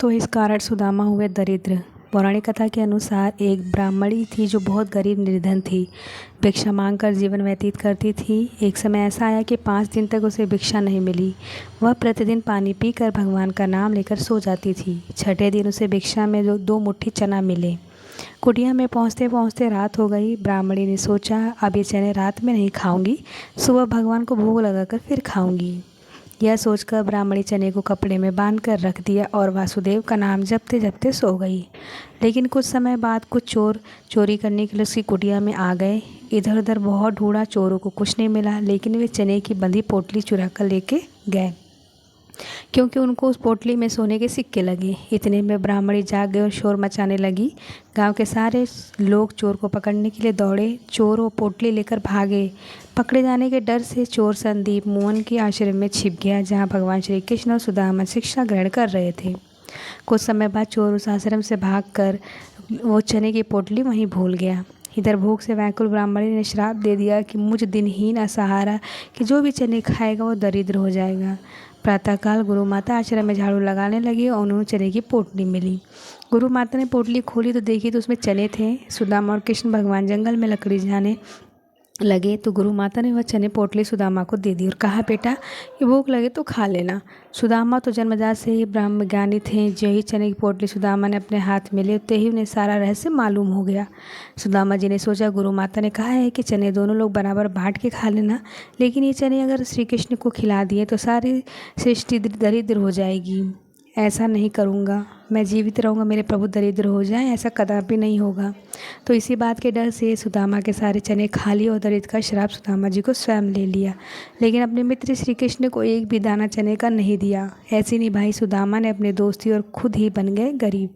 तो इस कारण सुदामा हुए दरिद्र। पौराणिक कथा के अनुसार एक ब्राह्मणी थी जो बहुत गरीब निर्धन थी। भिक्षा मांगकर जीवन व्यतीत करती थी। एक समय ऐसा आया कि 5 दिन तक उसे भिक्षा नहीं मिली। वह प्रतिदिन पानी पीकर भगवान का नाम लेकर सो जाती थी। छठे दिन उसे भिक्षा में 2 मुट्ठी चना मिले। कुटिया में पहुँचते पहुँचते रात हो गई। ब्राह्मणी ने सोचा, अब ये चने रात में नहीं खाऊंगी, सुबह भगवान को भोग लगाकर फिर खाऊंगी। यह सोचकर ब्राह्मणी चने को कपड़े में बांध कर रख दिया और वासुदेव का नाम जपते जपते सो गई। लेकिन कुछ समय बाद कुछ चोर चोरी करने के लिए उसकी कुटिया में आ गए। इधर उधर बहुत ढूंढा, चोरों को कुछ नहीं मिला, लेकिन वे चने की बंधी पोटली चुरा कर लेके गए, क्योंकि उनको उस पोटली में सोने के सिक्के लगे। इतने में ब्राह्मणी जाग गई और शोर मचाने लगी। गांव के सारे लोग चोर को पकड़ने के लिए दौड़े। चोर वो पोटली लेकर भागे। पकड़े जाने के डर से चोर संदीप मोहन के आश्रम में छिप गया, जहां भगवान श्री कृष्ण और सुदामा शिक्षा ग्रहण कर रहे थे। कुछ समय बाद चोर उस आश्रम से भागकर वो चने की पोटली वहीं भूल गया। इधर भूख से व्याकुल ब्राह्मणी ने श्राप दे दिया कि मुझ दिनहीन असहारा कि जो भी चने खाएगा वो दरिद्र हो जाएगा। प्रातःकाल गुरु माता आश्रम में झाड़ू लगाने लगी और उन्हें चने की पोटली मिली। गुरु माता ने पोटली खोली तो देखी तो उसमें चने थे। सुदामा और कृष्ण भगवान जंगल में लकड़ी जाने लगे तो गुरु माता ने वह चने पोटली सुदामा को दे दी और कहा, बेटा ये भूख लगे तो खा लेना। सुदामा तो जन्मजात से ही ब्रह्म ज्ञानी थे। जो ही चने की पोटली सुदामा ने अपने हाथ में ले, ते ही उन्हें सारा रहस्य मालूम हो गया। सुदामा जी ने सोचा, गुरु माता ने कहा है कि चने दोनों लोग बराबर बांट के खा लेना, लेकिन ये चने अगर श्री कृष्ण को खिला दिए तो सारी सृष्टि दरिद्र हो जाएगी। ऐसा नहीं करूँगा, मैं जीवित रहूँगा, मेरे प्रभु दरिद्र हो जाएं, ऐसा कदापि नहीं होगा। तो इसी बात के डर से सुदामा के सारे चने खा लिए और दरिद्र का श्राप सुदामा जी को स्वयं ले लिया, लेकिन अपने मित्र श्री कृष्ण को एक भी दाना चने का नहीं दिया। ऐसी निभाई सुदामा ने अपनी दोस्ती और खुद ही बन गए गरीब।